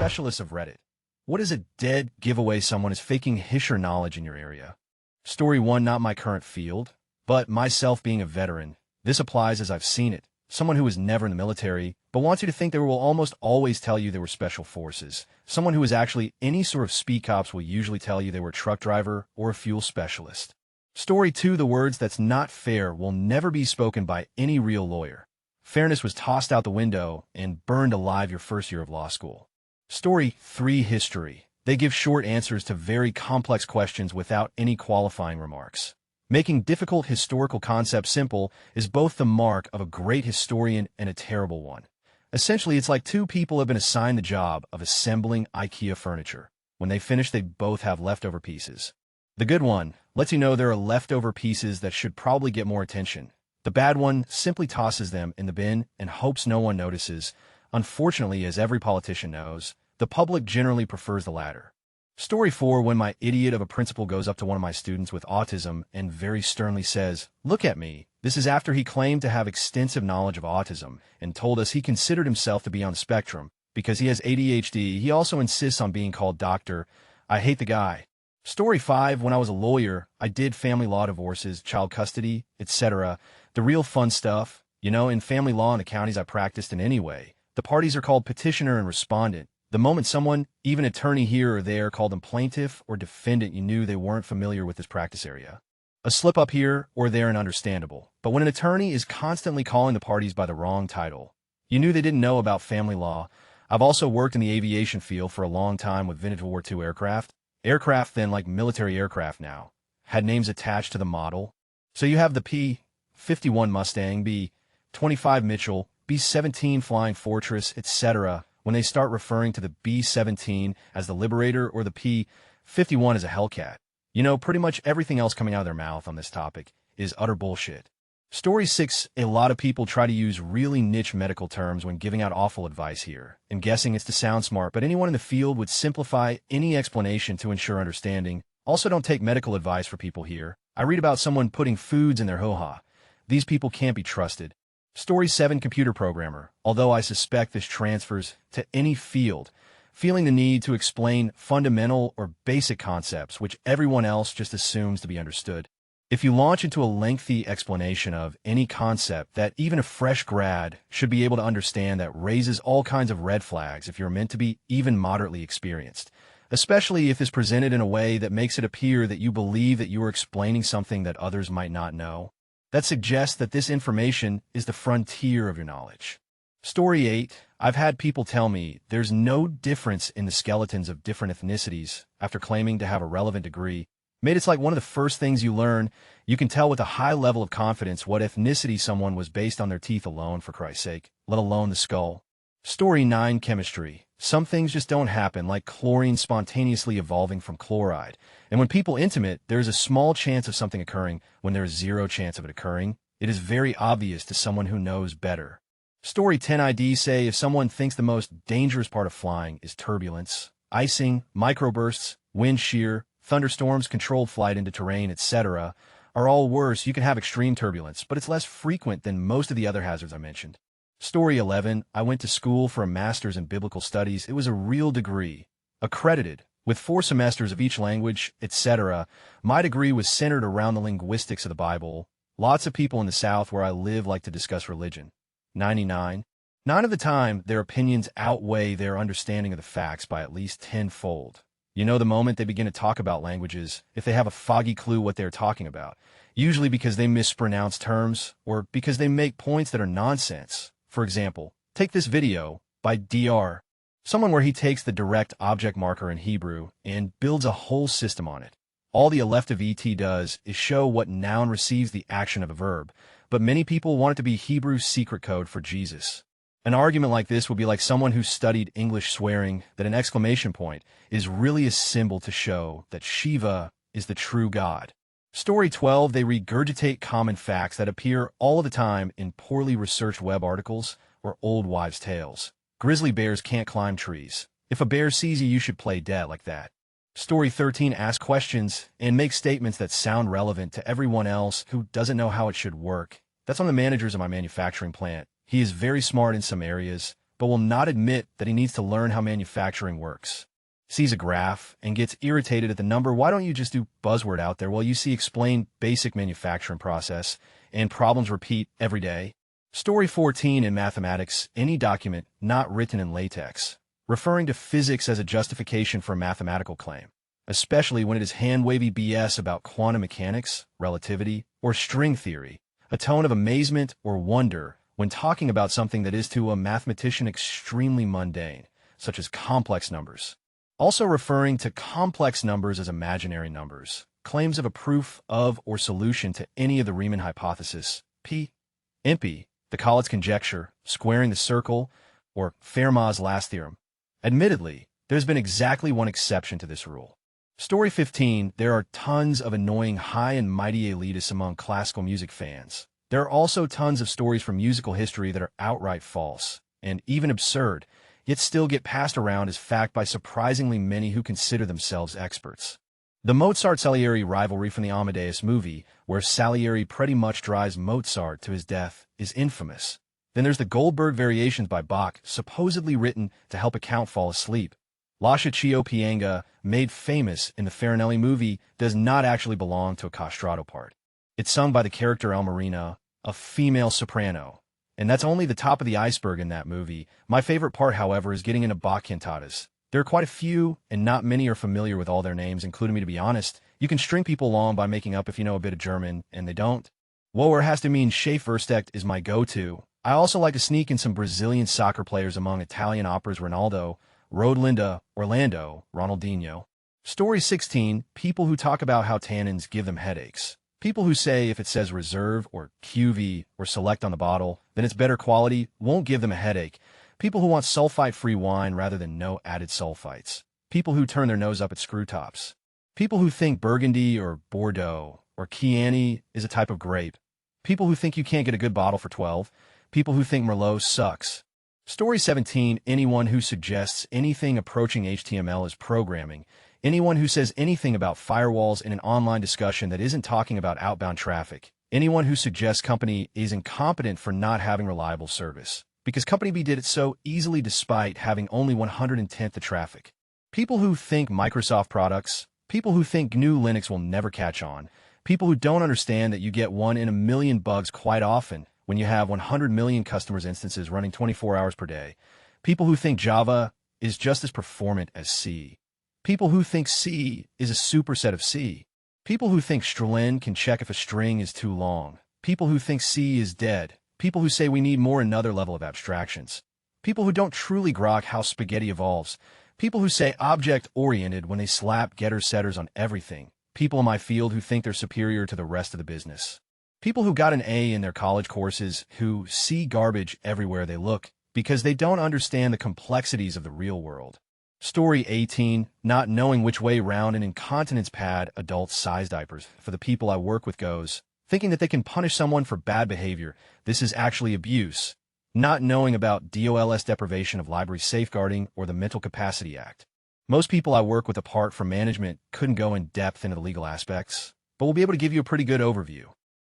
specialists of Reddit. What is a dead giveaway someone is faking his or knowledge in your area? Story 1, not my current field, but myself being a veteran. This applies as I've seen it. Someone who was never in the military, but wants you to think they will almost always tell you they were special forces. Someone who is actually any sort of speed cops will usually tell you they were a truck driver or a fuel specialist. Story 2, the words "that's not fair" will never be spoken by any real lawyer. Fairness was tossed out the window and burned alive your first year of law school. Story 3, history. They give short answers to very complex questions without any qualifying remarks. Making difficult historical concepts simple is both the mark of a great historian and a terrible one. Essentially, it's like two people have been assigned the job of assembling IKEA furniture. When they finish, they both have leftover pieces. The good one lets you know there are leftover pieces that should probably get more attention. The bad one simply tosses them in the bin and hopes no one notices. Unfortunately, as every politician knows, the public generally prefers the latter. Story 4, when my idiot of a principal goes up to one of my students with autism and very sternly says, "Look at me." This is after he claimed to have extensive knowledge of autism and told us he considered himself to be on the spectrum. Because he has ADHD, he also insists on being called doctor. I hate the guy. Story 5, when I was a lawyer, I did family law divorces, child custody, etc. The real fun stuff. In family law in the counties I practiced in anyway, the parties are called petitioner and respondent. The moment someone, even attorney here or there, called them plaintiff or defendant, you knew they weren't familiar with this practice area. A slip up here or there and understandable. But when an attorney is constantly calling the parties by the wrong title, you knew they didn't know about family law. I've also worked in the aviation field for a long time with vintage World War II aircraft. Aircraft then, like military aircraft now, had names attached to the model. So you have the P-51 Mustang, B-25 Mitchell, B-17 Flying Fortress, etc. When they start referring to the B-17 as the Liberator or the P-51 as a Hellcat, pretty much everything else coming out of their mouth on this topic is utter bullshit. Story 6, a lot of people try to use really niche medical terms when giving out awful advice here, and guessing it's to sound smart, but anyone in the field would simplify any explanation to ensure understanding. Also, don't take medical advice for people here. I read about someone putting foods in their hoo-ha. These people can't be trusted. Story 7, computer programmer. Although I suspect this transfers to any field, feeling the need to explain fundamental or basic concepts which everyone else just assumes to be understood. If you launch into a lengthy explanation of any concept that even a fresh grad should be able to understand, that raises all kinds of red flags if you're meant to be even moderately experienced, especially if it's presented in a way that makes it appear that you believe that you are explaining something that others might not know. That suggests that this information is the frontier of your knowledge. Story 8, I've had people tell me there's no difference in the skeletons of different ethnicities after claiming to have a relevant degree. Mate, it's like one of the first things you learn. You can tell with a high level of confidence what ethnicity someone was based on their teeth alone, for Christ's sake, let alone the skull. Story 9, chemistry. Some things just don't happen, like chlorine spontaneously evolving from chloride. And when people intimate, there is a small chance of something occurring when there is zero chance of it occurring. It is very obvious to someone who knows better. Story 10, ID say if someone thinks the most dangerous part of flying is turbulence, icing, microbursts, wind shear, thunderstorms, controlled flight into terrain, etc., are all worse, you can have extreme turbulence, but it's less frequent than most of the other hazards I mentioned. Story 11, I went to school for a master's in biblical studies. It was a real degree, accredited, with 4 semesters of each language, etc. My degree was centered around the linguistics of the Bible. Lots of people in the South where I live like to discuss religion. 99. 9 of the time, their opinions outweigh their understanding of the facts by at least tenfold. The moment they begin to talk about languages, if they have a foggy clue what they're talking about, usually because they mispronounce terms or because they make points that are nonsense. For example, take this video by Dr. Someone where he takes the direct object marker in Hebrew and builds a whole system on it. All the left of ET does is show what noun receives the action of a verb, but many people want it to be Hebrew's secret code for Jesus. An argument like this would be like someone who studied English swearing that an exclamation point is really a symbol to show that Shiva is the true God. Story 12, they regurgitate common facts that appear all the time in poorly researched web articles or old wives' tales. Grizzly bears can't climb trees. If a bear sees you, you should play dead like that. Story 13, ask questions and make statements that sound relevant to everyone else who doesn't know how it should work. That's on the managers of my manufacturing plant. He is very smart in some areas, but will not admit that he needs to learn how manufacturing works. Sees a graph and gets irritated at the number. Why don't you just do buzzword out there? Well, you see explain basic manufacturing process and problems repeat every day. Story 14 in mathematics, any document not written in LaTeX, referring to physics as a justification for a mathematical claim, especially when it is hand-wavy BS about quantum mechanics, relativity, or string theory, a tone of amazement or wonder when talking about something that is to a mathematician extremely mundane, such as complex numbers. Also referring to complex numbers as imaginary numbers, claims of a proof of or solution to any of the Riemann hypothesis, P, IMPI, the Collatz conjecture, squaring the circle, or Fermat's last theorem. Admittedly, there's been exactly one exception to this rule. Story 15, there are tons of annoying high and mighty elitists among classical music fans. There are also tons of stories from musical history that are outright false, and even absurd, yet still get passed around as fact by surprisingly many who consider themselves experts. The Mozart-Salieri rivalry from the Amadeus movie, where Salieri pretty much drives Mozart to his death, is infamous. Then there's the Goldberg variations by Bach, supposedly written to help a count fall asleep. Lascia Ch'io Pianga, made famous in the Farinelli movie, does not actually belong to a castrato part. It's sung by the character Elmarina, a female soprano. And that's only the top of the iceberg in that movie. My favorite part, however, is getting into Bach cantatas. There are quite a few, and not many are familiar with all their names, including me, to be honest. You can string people along by making up if you know a bit of German, and they don't. Woher has to mean Schaefversteckt is my go-to. I also like to sneak in some Brazilian soccer players among Italian operas: Ronaldo, Rodlinda, Orlando, Ronaldinho. Story 16, people who talk about how tannins give them headaches. People who say if it says reserve or QV or select on the bottle, then it's better quality, won't give them a headache. People who want sulfite-free wine rather than no added sulfites. People who turn their nose up at screw tops. People who think Burgundy or Bordeaux or Chianti is a type of grape. People who think you can't get a good bottle for 12. People who think Merlot sucks. Story 17, anyone who suggests anything approaching HTML is programming. Anyone who says anything about firewalls in an online discussion that isn't talking about outbound traffic. Anyone who suggests company is incompetent for not having reliable service, because company B did it so easily despite having only 110th the traffic. People who think Microsoft products. People who think GNU Linux will never catch on. People who don't understand that you get 1 in a million bugs quite often when you have 100 million customers' instances running 24 hours per day. People who think Java is just as performant as C. People who think C is a superset of C. People who think strlen can check if a string is too long. People who think C is dead. People who say we need more another level of abstractions. People who don't truly grok how spaghetti evolves. People who say object-oriented when they slap getters-setters on everything. People in my field who think they're superior to the rest of the business. People who got an A in their college courses who see garbage everywhere they look because they don't understand the complexities of the real world. Story 18, not knowing which way round an incontinence pad, adult-size diapers, for the people I work with goes, thinking that they can punish someone for bad behavior. This is actually abuse. Not knowing about DOLS, deprivation of library safeguarding, or the Mental Capacity Act. Most people I work with apart from management couldn't go in depth into the legal aspects, but we'll be able to give you a pretty good overview.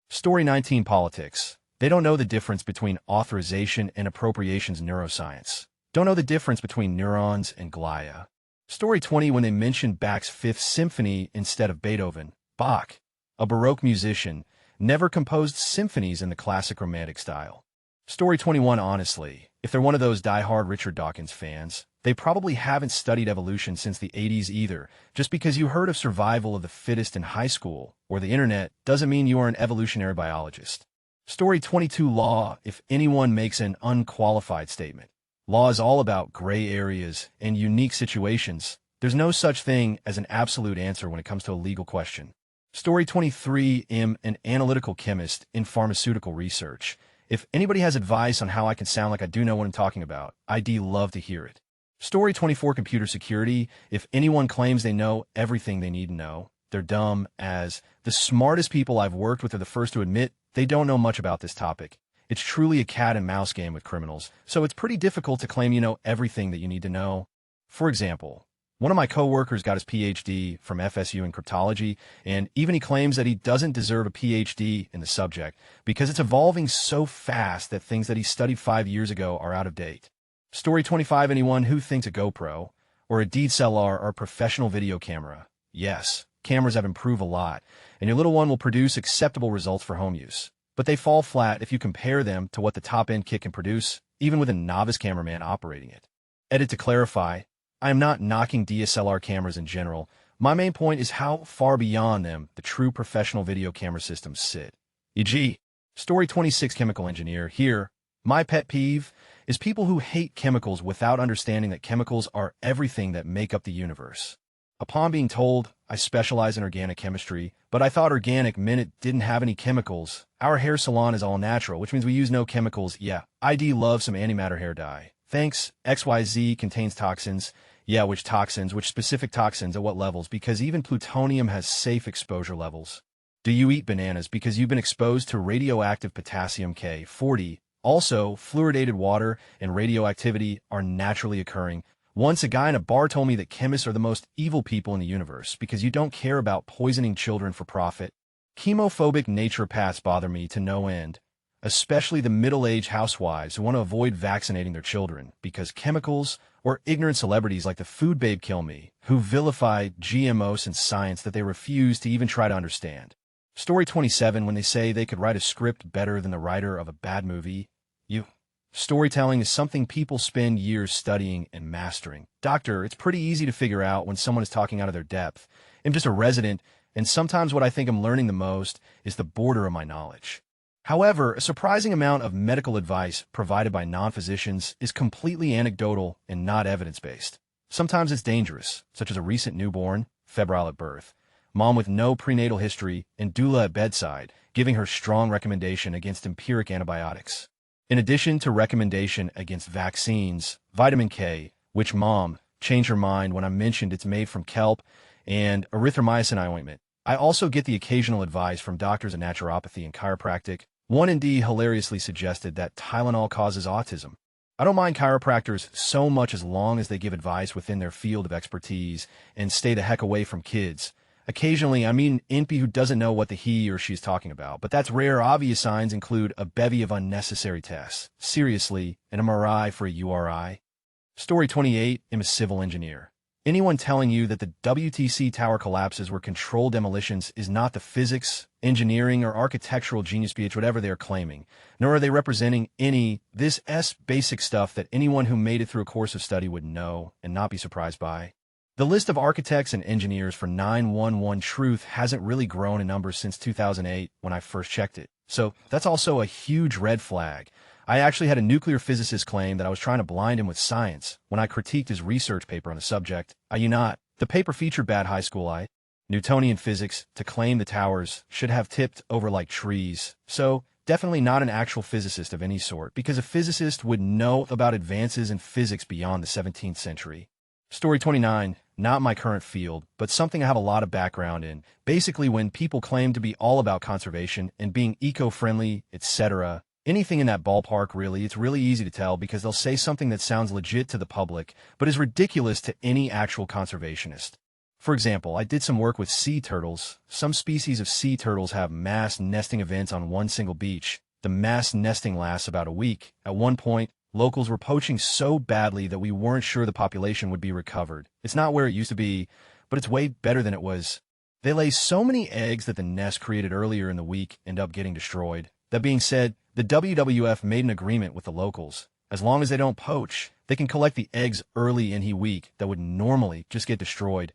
Story 19, politics. They don't know the difference between authorization and appropriations neuroscience. Don't know the difference between neurons and glia. Story 20, when they mention Bach's Fifth Symphony instead of Beethoven. Bach, a Baroque musician, never composed symphonies in the classic romantic style. Story 21, honestly, if they're one of those die-hard Richard Dawkins fans, they probably haven't studied evolution since the 80s either. Just because you heard of survival of the fittest in high school or the internet doesn't mean you are an evolutionary biologist. Story 22, law, if anyone makes an unqualified statement. Law is all about gray areas and unique situations. There's no such thing as an absolute answer when it comes to a legal question. Story 23, am an analytical chemist in pharmaceutical research. If anybody has advice on how I can sound like I do know what I'm talking about, I'd love to hear it. Story 24, computer security. If anyone claims they know everything they need to know, they're dumb, as the smartest people I've worked with are the first to admit they don't know much about this topic. It's truly a cat and mouse game with criminals, so it's pretty difficult to claim you know everything that you need to know. For example, one of my coworkers got his PhD from FSU in cryptology, and even he claims that he doesn't deserve a PhD in the subject because it's evolving so fast that things that he studied 5 years ago are out of date. Story 25. Anyone who thinks a GoPro or a DSLR are a professional video camera. Yes, cameras have improved a lot, and your little one will produce acceptable results for home use. But they fall flat if you compare them to what the top-end kit can produce, even with a novice cameraman operating it. Edit to clarify, I am not knocking DSLR cameras in general. My main point is how far beyond them the true professional video camera systems sit. E.g., Story 26. Chemical engineer. Here, my pet peeve is people who hate chemicals without understanding that chemicals are everything that make up the universe. Upon being told I specialize in organic chemistry, but I thought organic meant it didn't have any chemicals. Our hair salon is all natural, which means we use no chemicals. Yeah, ID loves some antimatter hair dye. Thanks, XYZ contains toxins. Yeah, which toxins, which specific toxins, at what levels? Because even plutonium has safe exposure levels. Do you eat bananas because you've been exposed to radioactive potassium K40? Also, fluoridated water and radioactivity are naturally occurring. Once a guy in a bar told me that chemists are the most evil people in the universe because you don't care about poisoning children for profit. Chemophobic naturopaths bother me to no end, especially the middle-aged housewives who want to avoid vaccinating their children because chemicals, or ignorant celebrities like the food babe kill me, who vilify GMOs and science that they refuse to even try to understand. Story 27. When they say they could write a script better than the writer of a bad movie, Storytelling is something people spend years studying and mastering. Doctor, it's pretty easy to figure out when someone is talking out of their depth. I'm just a resident, and sometimes what I think I'm learning the most is the border of my knowledge. However, a surprising amount of medical advice provided by non-physicians is completely anecdotal and not evidence-based. Sometimes it's dangerous, such as a recent newborn, febrile at birth, mom with no prenatal history, and doula at bedside, giving her strong recommendation against empiric antibiotics. In addition to recommendation against vaccines, vitamin K, which mom changed her mind when I mentioned it's made from kelp, and erythromycin ointment. I also get the occasional advice from doctors of naturopathy and chiropractic. One indeed hilariously suggested that Tylenol causes autism. I don't mind chiropractors so much as long as they give advice within their field of expertise and stay the heck away from kids. Occasionally, I mean an impy who doesn't know what the he or she is talking about, but that's rare. Obvious signs include a bevy of unnecessary tests. Seriously, an MRI for a URI? Story 28. I'm a civil engineer. Anyone telling you that the WTC tower collapses were controlled demolitions is not the physics, engineering, or architectural genius behind whatever they are claiming, nor are they representing this basic stuff that anyone who made it through a course of study would know and not be surprised by. The list of architects and engineers for 911 Truth hasn't really grown in numbers since 2008 when I first checked it. So that's also a huge red flag. I actually had a nuclear physicist claim that I was trying to blind him with science when I critiqued his research paper on the subject. The paper featured bad high school Newtonian physics to claim the towers should have tipped over like trees. So definitely not an actual physicist of any sort, because a physicist would know about advances in physics beyond the 17th century. Story 29. Not my current field, but something I have a lot of background in. Basically, when people claim to be all about conservation and being eco-friendly, etc., anything in that ballpark really, it's really easy to tell because they'll say something that sounds legit to the public, but is ridiculous to any actual conservationist. For example, I did some work with sea turtles. Some species of sea turtles have mass nesting events on one single beach. The mass nesting lasts about a week. At one point, locals were poaching so badly that we weren't sure the population would be recovered. It's not where it used to be, but it's way better than it was. They lay so many eggs that the nests created earlier in the week end up getting destroyed. That being said, the WWF made an agreement with the locals. As long as they don't poach, they can collect the eggs early in the week that would normally just get destroyed.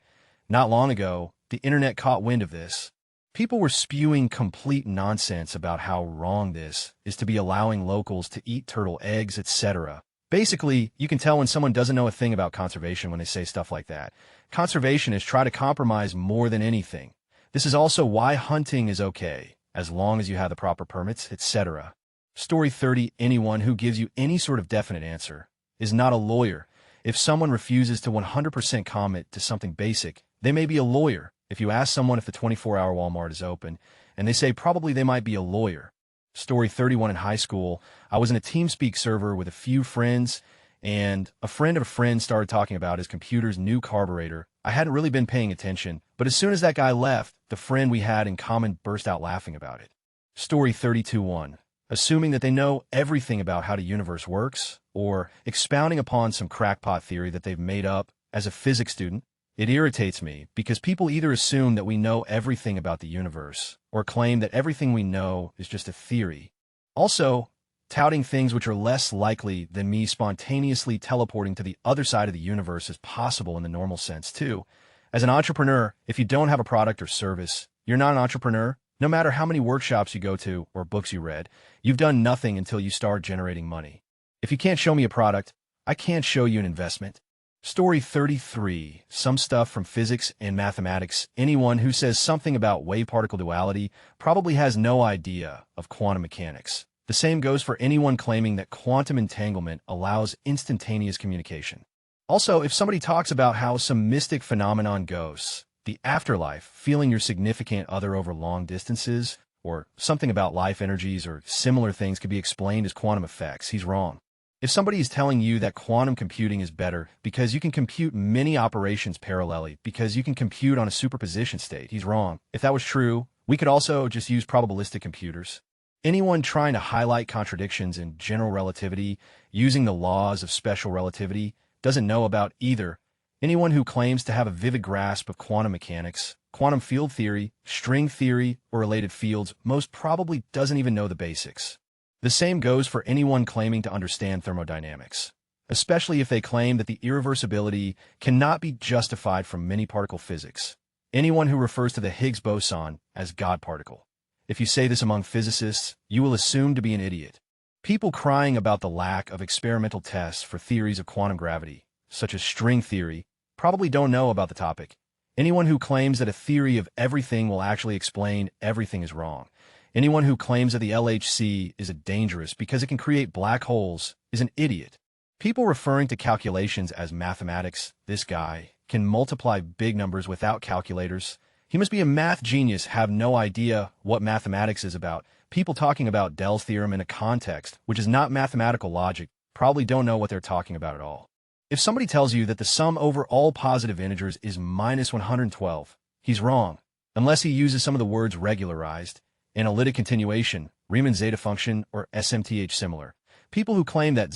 Not long ago, the internet caught wind of this. People were spewing complete nonsense about how wrong this is to be allowing locals to eat turtle eggs, etc. Basically, you can tell when someone doesn't know a thing about conservation when they say stuff like that. Conservationists try to compromise more than anything. This is also why hunting is okay, as long as you have the proper permits, etc. Story 30. Anyone who gives you any sort of definite answer is not a lawyer. If someone refuses to 100% commit to something basic, they may be a lawyer. If you ask someone if the 24-hour Walmart is open, and they say probably they might be a lawyer. Story 31. In high school, I was in a TeamSpeak server with a few friends, and a friend of a friend started talking about his computer's new carburetor. I hadn't really been paying attention, but as soon as that guy left, the friend we had in common burst out laughing about it. Story 32. 1. Assuming that they know everything about how the universe works, or expounding upon some crackpot theory that they've made up as a physics student. It irritates me because people either assume that we know everything about the universe or claim that everything we know is just a theory. Also, touting things which are less likely than me spontaneously teleporting to the other side of the universe is possible in the normal sense, too. As an entrepreneur, if you don't have a product or service, you're not an entrepreneur. No matter how many workshops you go to or books you read, you've done nothing until you start generating money. If you can't show me a product, I can't show you an investment. Story 33. Some stuff from physics and mathematics. Anyone who says something about wave-particle duality probably has no idea of quantum mechanics. The same goes for anyone claiming that quantum entanglement allows instantaneous communication. Also, if somebody talks about how some mystic phenomenon goes, the afterlife, feeling your significant other over long distances, or something about life energies or similar things could be explained as quantum effects, he's wrong. If somebody is telling you that quantum computing is better because you can compute many operations parallelly because you can compute on a superposition state, he's wrong. If that was true, we could also just use probabilistic computers. Anyone trying to highlight contradictions in general relativity using the laws of special relativity doesn't know about either. Anyone who claims to have a vivid grasp of quantum mechanics, quantum field theory, string theory, or related fields most probably doesn't even know the basics. The same goes for anyone claiming to understand thermodynamics, especially if they claim that the irreversibility cannot be justified from many-particle physics. Anyone who refers to the Higgs boson as God particle. If you say this among physicists, you will assume to be an idiot. People crying about the lack of experimental tests for theories of quantum gravity, such as string theory, probably don't know about the topic. Anyone who claims that a theory of everything will actually explain everything is wrong. Anyone who claims that the LHC is dangerous because it can create black holes is an idiot. People referring to calculations as mathematics, this guy, can multiply big numbers without calculators. He must be a math genius, have no idea what mathematics is about. People talking about Dell's theorem in a context, which is not mathematical logic, probably don't know what they're talking about at all. If somebody tells you that the sum over all positive integers is minus 112, he's wrong, unless he uses some of the words regularized, analytic continuation, Riemann zeta function, or SMTH similar. People who claim that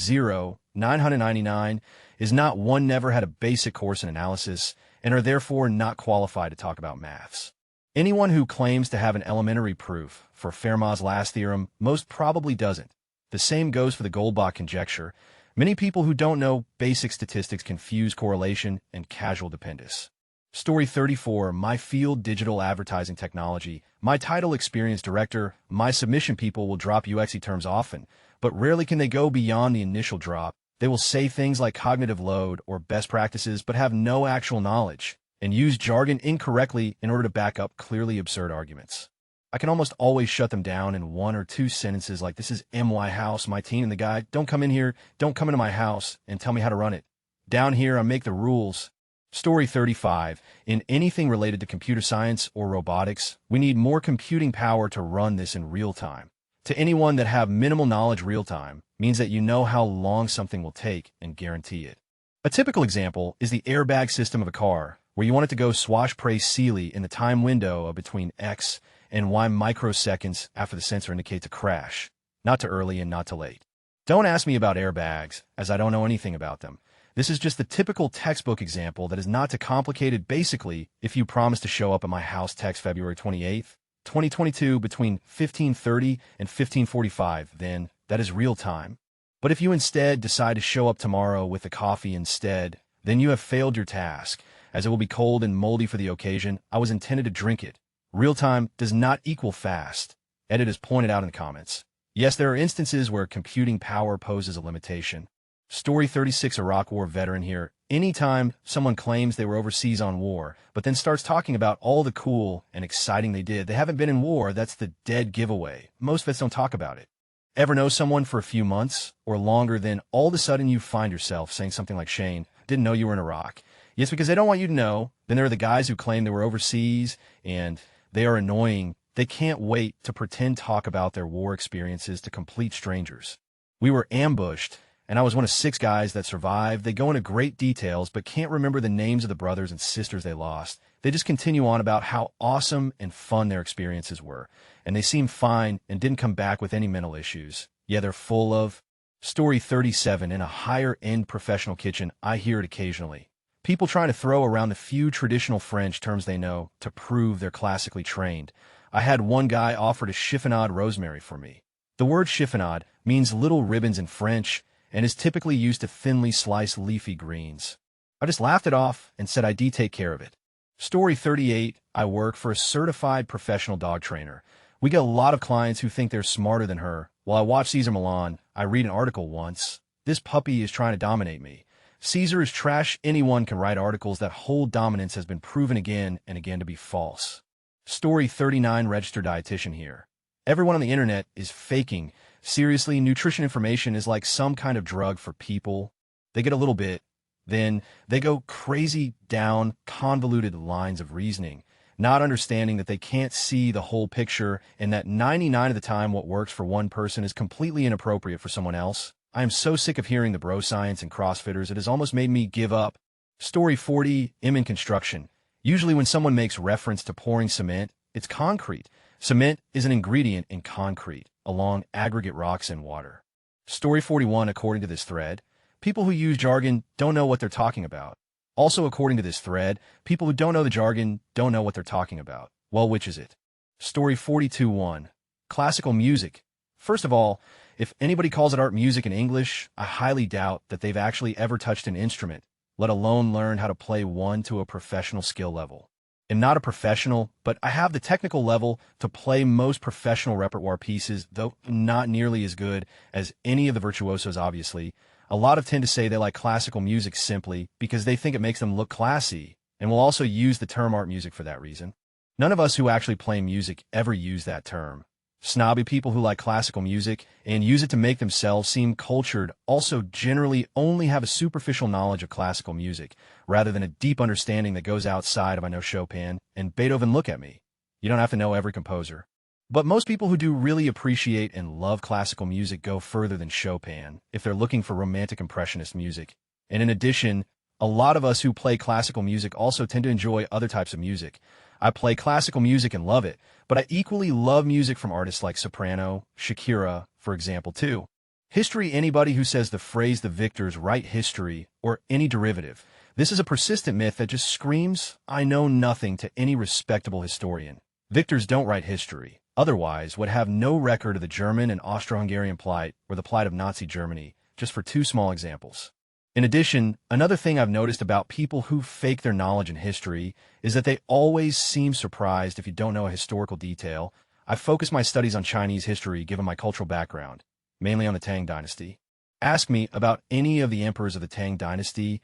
999 is not one never had a basic course in analysis and are therefore not qualified to talk about maths. Anyone who claims to have an elementary proof for Fermat's last theorem most probably doesn't. The same goes for the Goldbach conjecture. Many people who don't know basic statistics confuse correlation and causal dependence. Story 34. My field, digital advertising technology. My title, experienced director. My submission people will drop UXy terms often, but rarely can they go beyond the initial drop. They will say things like cognitive load or best practices but have no actual knowledge, and use jargon incorrectly in order to back up clearly absurd arguments. I can almost always shut them down in one or two sentences like, this is my house, my team, and the guy, don't come in here, don't come into my house and tell me how to run it. Down here, I make the rules. Story 35. In anything related to computer science or robotics, we need more computing power to run this in real time. To anyone that have minimal knowledge, real time means that you know how long something will take and guarantee it. A typical example is the airbag system of a car, where you want it to go swash-pray-seely in the time window of between X and Y microseconds after the sensor indicates a crash, not too early and not too late. Don't ask me about airbags, as I don't know anything about them. This is just the typical textbook example that is not too complicated. Basically, if you promise to show up at my house text February 28th, 2022 between 1530 and 1545, then that is real time. But if you instead decide to show up tomorrow with a coffee instead, then you have failed your task, as it will be cold and moldy for the occasion. I was intended to drink it. Real time does not equal fast. Edit is pointed out in the comments. Yes, there are instances where computing power poses a limitation. Story 36. Iraq War veteran here. Anytime someone claims they were overseas on war, but then starts talking about all the cool and exciting they did, they haven't been in war, that's the dead giveaway. Most vets don't talk about it. Ever know someone for a few months or longer, then all of a sudden you find yourself saying something like, Shane, didn't know you were in Iraq. Yes, because they don't want you to know. Then there are the guys who claim they were overseas and they are annoying. They can't wait to pretend talk about their war experiences to complete strangers. We were ambushed, and I was one of 6 guys that survived. They go into great details, but can't remember the names of the brothers and sisters they lost. They just continue on about how awesome and fun their experiences were, and they seem fine and didn't come back with any mental issues. Yeah, they're full of Story 37. In a higher-end professional kitchen, I hear it occasionally. People trying to throw around the few traditional French terms they know to prove they're classically trained. I had one guy offer to chiffonade rosemary for me. The word chiffonade means little ribbons in French and is typically used to thinly slice leafy greens. I just laughed it off and said I'd take care of it. Story 38. I work for a certified professional dog trainer. We get a lot of clients who think they're smarter than her. While I watch Caesar Milan, I read an article once. This puppy is trying to dominate me. Caesar is trash. Anyone can write articles that hold dominance has been proven again and again to be false. Story 39. Registered dietitian here. Everyone on the internet is faking. Seriously, nutrition information is like some kind of drug for people. They get a little bit, then they go crazy down convoluted lines of reasoning, not understanding that they can't see the whole picture and that 99% of the time what works for one person is completely inappropriate for someone else. I am so sick of hearing the bro science and CrossFitters, it has almost made me give up. Story 40. In construction. Usually when someone makes reference to pouring cement, it's concrete. Cement is an ingredient in concrete, along aggregate rocks and water. Story 41. According to this thread, people who use jargon don't know what they're talking about. Also, according to this thread, people who don't know the jargon don't know what they're talking about. Well, which is it? Story 42.1. Classical music. First of all, if anybody calls it art music in English, I highly doubt that they've actually ever touched an instrument, let alone learn how to play one to a professional skill level. I'm not a professional, but I have the technical level to play most professional repertoire pieces, though not nearly as good as any of the virtuosos, obviously. A lot of tend to say they like classical music simply because they think it makes them look classy, and will also use the term art music for that reason. None of us who actually play music ever use that term. Snobby people who like classical music and use it to make themselves seem cultured also generally only have a superficial knowledge of classical music, rather than a deep understanding that goes outside of I know Chopin and Beethoven. Look at me. You don't have to know every composer. But most people who do really appreciate and love classical music go further than Chopin if they're looking for romantic impressionist music. And in addition, a lot of us who play classical music also tend to enjoy other types of music. I play classical music and love it, but I equally love music from artists like Soprano, Shakira, for example, too. History. Anybody who says the phrase "the victors write history" or any derivative. This is a persistent myth that just screams, I know nothing to any respectable historian. Victors don't write history. Otherwise, would have no record of the German and Austro-Hungarian plight or the plight of Nazi Germany, just for two small examples. In addition, another thing I've noticed about people who fake their knowledge in history is that they always seem surprised if you don't know a historical detail. I focus my studies on Chinese history given my cultural background, mainly on the Tang Dynasty. Ask me about any of the emperors of the Tang Dynasty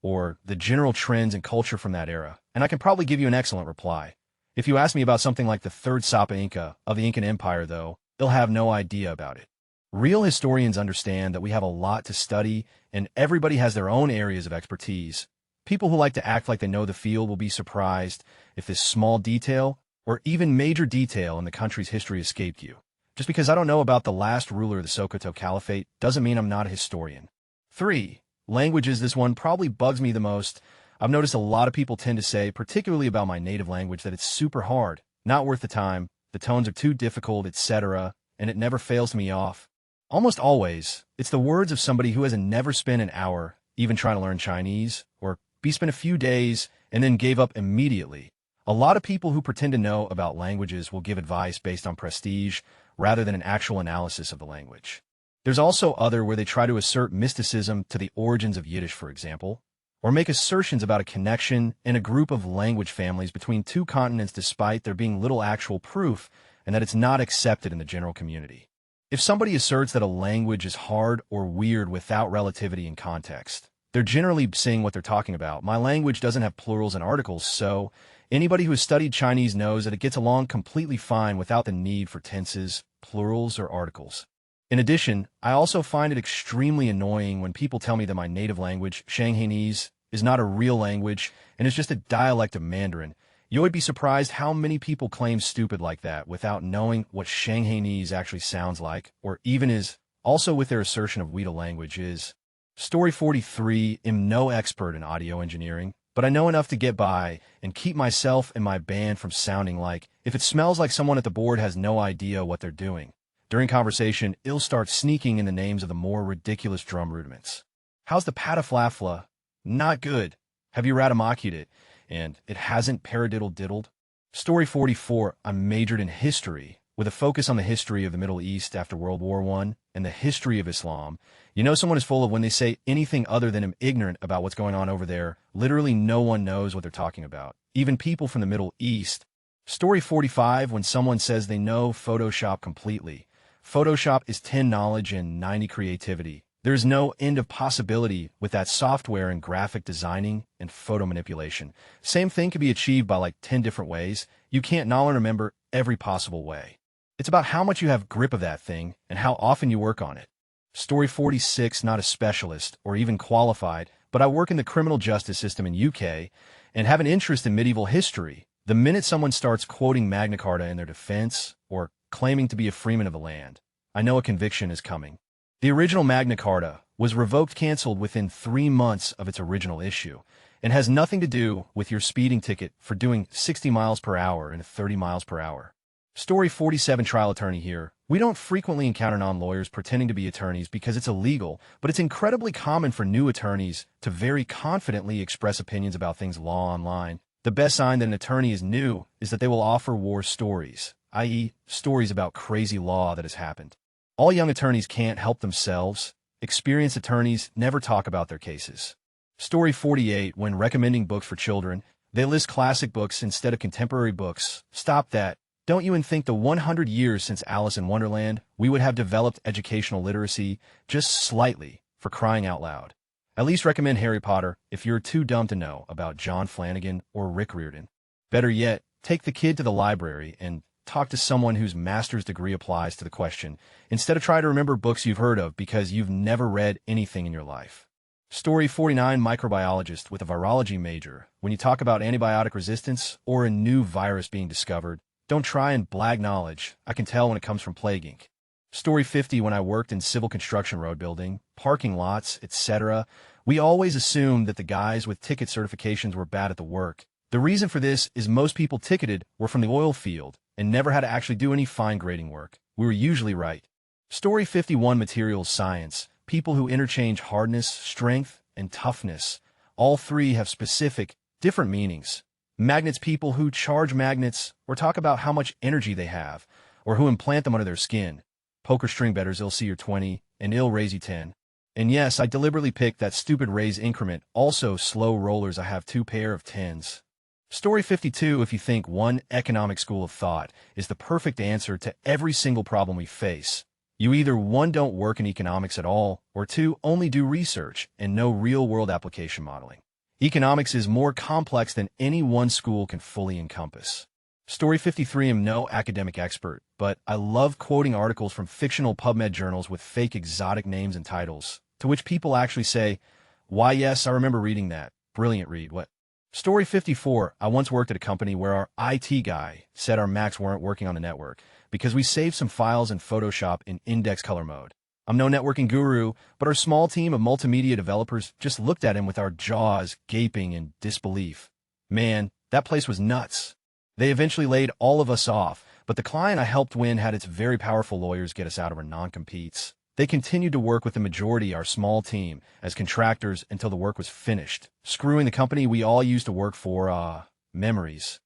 or the general trends and culture from that era, and I can probably give you an excellent reply. If you ask me about something like the third Sapa Inca of the Incan Empire, though, they'll have no idea about it. Real historians understand that we have a lot to study, and everybody has their own areas of expertise. People who like to act like they know the field will be surprised if this small detail, or even major detail in the country's history escaped you. Just because I don't know about the last ruler of the Sokoto Caliphate doesn't mean I'm not a historian. 3. Languages. This one probably bugs me the most. I've noticed a lot of people tend to say, particularly about my native language, that it's super hard, not worth the time, the tones are too difficult, etc., and it never fails to me off. Almost always, it's the words of somebody who has never spent an hour even trying to learn Chinese, or spent a few days and then gave up immediately. A lot of people who pretend to know about languages will give advice based on prestige rather than an actual analysis of the language. There's also other where they try to assert mysticism to the origins of Yiddish, for example, or make assertions about a connection in a group of language families between two continents despite there being little actual proof and that it's not accepted in the general community. If somebody asserts that a language is hard or weird without relativity and context, they're generally saying what they're talking about. My language doesn't have plurals and articles, so anybody who has studied Chinese knows that it gets along completely fine without the need for tenses, plurals, or articles. In addition, I also find it extremely annoying when people tell me that my native language, Shanghainese, is not a real language and is just a dialect of Mandarin. You would be surprised how many people claim stupid like that without knowing what Shanghainese actually sounds like, or even is. Also with their assertion of Weedle language is. Story 43. I'm no expert in audio engineering, but I know enough to get by and keep myself and my band from sounding like if it smells like someone at the board has no idea what they're doing. During conversation, it'll start sneaking in the names of the more ridiculous drum rudiments. How's the pataflafla? Not good. Have you ratamaked it? And it hasn't paradiddle-diddled? Story 44, I majored in history, with a focus on the history of the Middle East after World War I and the history of Islam. You know someone is full of when they say anything other than I'm ignorant about what's going on over there. Literally no one knows what they're talking about, even people from the Middle East. Story 45, when someone says they know Photoshop completely. Photoshop is 10 knowledge and 90 creativity. There's no end of possibility with that software in graphic designing and photo manipulation. Same thing can be achieved by like 10 different ways. You can't not only remember every possible way. It's about how much you have grip of that thing and how often you work on it. Story 46, not a specialist or even qualified, but I work in the criminal justice system in UK and have an interest in medieval history. The minute someone starts quoting Magna Carta in their defense or claiming to be a freeman of the land, I know a conviction is coming. The original Magna Carta was revoked, canceled within 3 months of its original issue, and has nothing to do with your speeding ticket for doing 60 miles per hour and 30 miles per hour. Story 47, trial attorney here. We don't frequently encounter non-lawyers pretending to be attorneys because it's illegal, but it's incredibly common for new attorneys to very confidently express opinions about things law online. The best sign that an attorney is new is that they will offer war stories, i.e., stories about crazy law that has happened. All young attorneys can't help themselves. Experienced attorneys never talk about their cases. Story 48, when recommending books for children, they list classic books instead of contemporary books. Stop that. Don't you think the 100 years since Alice in Wonderland, we would have developed educational literacy just slightly, for crying out loud? At least recommend Harry Potter if you're too dumb to know about John Flanagan or Rick Riordan. Better yet, take the kid to the library and talk to someone whose master's degree applies to the question, instead of trying to remember books you've heard of because you've never read anything in your life. Story 49, microbiologist with a virology major. When you talk about antibiotic resistance or a new virus being discovered, don't try and blag knowledge. I can tell when it comes from Plague Inc. Story 50, when I worked in civil construction, road building, parking lots, etc., we always assumed that the guys with ticket certifications were bad at the work. The reason for this is most people ticketed were from the oil field and never had to actually do any fine grading work. We were usually right. Story 51, materials science. People who interchange hardness, strength, and toughness. All three have specific, different meanings. Magnets, people who charge magnets or talk about how much energy they have, or who implant them under their skin. Poker string bettors, they'll see your 20 and it'll raise you 10. And yes, I deliberately picked that stupid raise increment. Also, slow rollers, I have 2 pair of 10s. Story 52, if you think one economic school of thought is the perfect answer to every single problem we face, you either 1, don't work in economics at all, or 2, only do research and no real-world application modeling. Economics is more complex than any one school can fully encompass. Story 53, I'm no academic expert, but I love quoting articles from fictional PubMed journals with fake exotic names and titles, to which people actually say, why yes, I remember reading that. Brilliant read. What? Story 54, I once worked at a company where our IT guy said our Macs weren't working on the network because we saved some files in Photoshop in index color mode. I'm no networking guru, but our small team of multimedia developers just looked at him with our jaws gaping in disbelief. Man, that place was nuts. They eventually laid all of us off, but the client I helped win had its very powerful lawyers get us out of our non-competes. They continued to work with the majority of our small team as contractors until the work was finished, screwing the company we all used to work for, memories.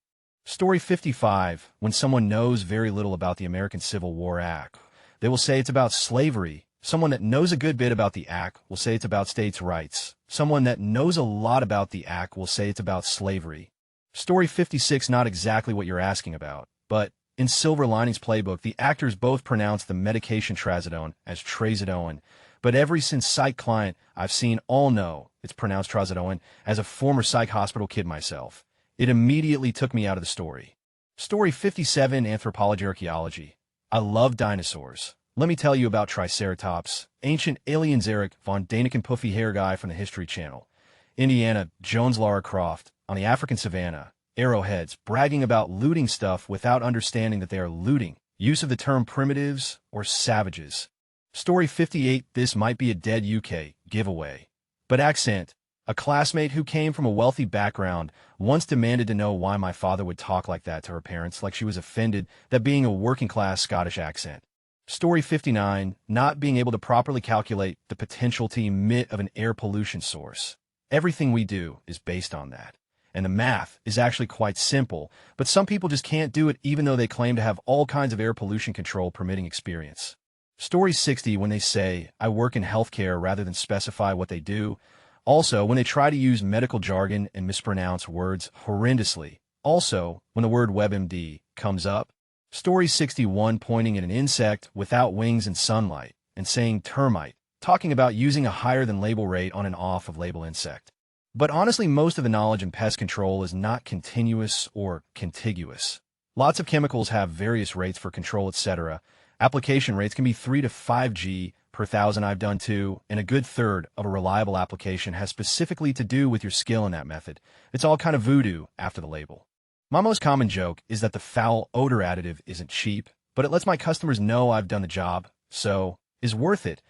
Story 55, when someone knows very little about the American Civil War Act, they will say it's about slavery. Someone that knows a good bit about the Act will say it's about states' rights. Someone that knows a lot about the Act will say it's about slavery. Story 56, not exactly what you're asking about, but in Silver Linings Playbook, the actors both pronounce the medication trazodone as trazodone, but every psych client I've seen all know it's pronounced trazodone. As a former psych hospital kid myself, it immediately took me out of the story. Story 57, anthropology, archaeology. I love dinosaurs. Let me tell you about Triceratops, ancient aliens, Eric von Daniken, puffy hair guy from the History Channel. Indiana Jones, Lara Croft, on the African savannah, arrowheads, bragging about looting stuff without understanding that they are looting. Use of the term primitives or savages. Story 58, this might be a dead UK giveaway. But accent. A classmate who came from a wealthy background once demanded to know why my father would talk like that to her parents, like she was offended that being a working-class Scottish accent. Story 59, not being able to properly calculate the potential to emit of an air pollution source. Everything we do is based on that. And the math is actually quite simple, but some people just can't do it even though they claim to have all kinds of air pollution control permitting experience. Story 60, when they say, I work in healthcare rather than specify what they do. Also, when they try to use medical jargon and mispronounce words horrendously. Also, when the word WebMD comes up. Story 61, pointing at an insect without wings and sunlight, and saying termite, talking about using a higher than label rate on an off of label insect. But honestly, most of the knowledge in pest control is not continuous or contiguous. Lots of chemicals have various rates for control, etc. Application rates can be 3 to 5G per thousand. I've done too, and a good third of a reliable application has specifically to do with your skill in that method. It's all kind of voodoo after the label. My most common joke is that the foul odor additive isn't cheap, but it lets my customers know I've done the job, so is worth it.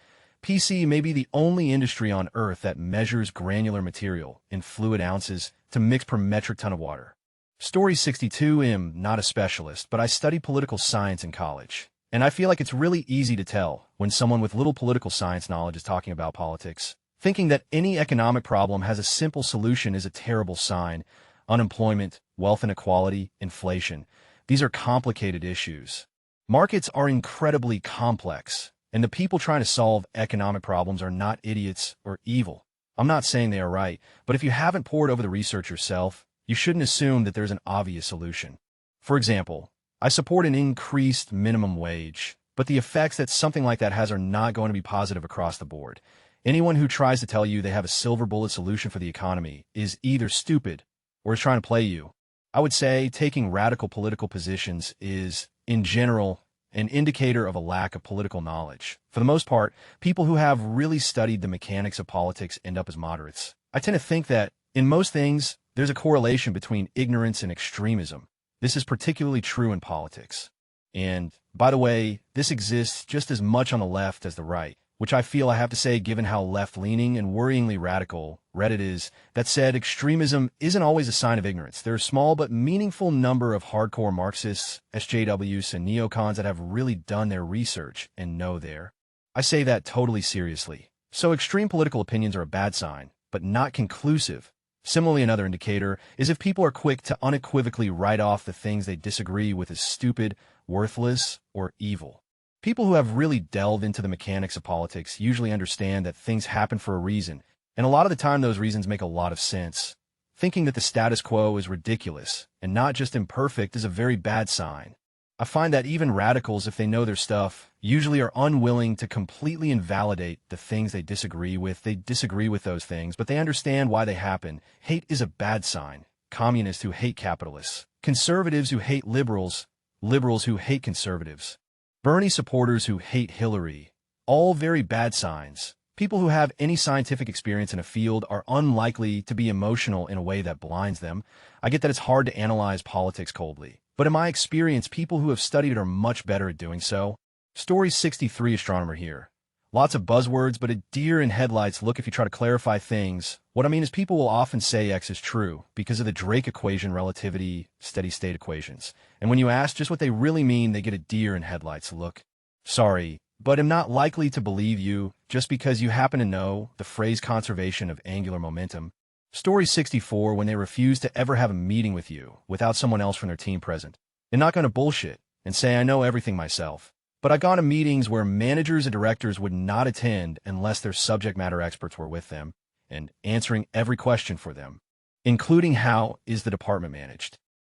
PC may be the only industry on Earth that measures granular material in fluid ounces to mix per metric ton of water. Story 62, I'm not a specialist, but I studied political science in college, and I feel like it's really easy to tell when someone with little political science knowledge is talking about politics. Thinking that any economic problem has a simple solution is a terrible sign. Unemployment, wealth inequality, inflation. These are complicated issues. Markets are incredibly complex, and the people trying to solve economic problems are not idiots or evil. I'm not saying they are right, but if you haven't pored over the research yourself, you shouldn't assume that there's an obvious solution. For example, I support an increased minimum wage, but the effects that something like that has are not going to be positive across the board. Anyone who tries to tell you they have a silver bullet solution for the economy is either stupid or is trying to play you. I would say taking radical political positions is, in general, an indicator of a lack of political knowledge. For the most part, people who have really studied the mechanics of politics end up as moderates. I tend to think that, in most things, there's a correlation between ignorance and extremism. This is particularly true in politics. And, by the way, this exists just as much on the left as the right, which I feel I have to say given how left-leaning and worryingly radical Reddit is. That said, extremism isn't always a sign of ignorance. There are a small but meaningful number of hardcore Marxists, SJWs, and neocons that have really done their research and know there. I say that totally seriously. So extreme political opinions are a bad sign, but not conclusive. Similarly, another indicator is if people are quick to unequivocally write off the things they disagree with as stupid, worthless, or evil. People who have really delved into the mechanics of politics usually understand that things happen for a reason, and a lot of the time those reasons make a lot of sense. Thinking that the status quo is ridiculous and not just imperfect is a very bad sign. I find that even radicals, if they know their stuff, usually are unwilling to completely invalidate the things they disagree with. They disagree with those things, but they understand why they happen. Hate is a bad sign. Communists who hate capitalists. Conservatives who hate liberals. Liberals who hate conservatives. Bernie supporters who hate Hillary. All very bad signs. People who have any scientific experience in a field are unlikely to be emotional in a way that blinds them. I get that it's hard to analyze politics coldly, but in my experience, people who have studied it are much better at doing so. Story 63, astronomer here. Lots of buzzwords, but a deer in headlights look if you try to clarify things. What I mean is people will often say X is true because of the Drake equation, relativity, steady-state equations. And when you ask just what they really mean, they get a deer in headlights look. Sorry, but I'm not likely to believe you just because you happen to know the phrase conservation of angular momentum. Story 64, when they refuse to ever have a meeting with you without someone else from their team present. They're not going to bullshit and say, I know everything myself. But I've gone to meetings where managers and directors would not attend unless their subject matter experts were with them and answering every question for them, including how is the department managed.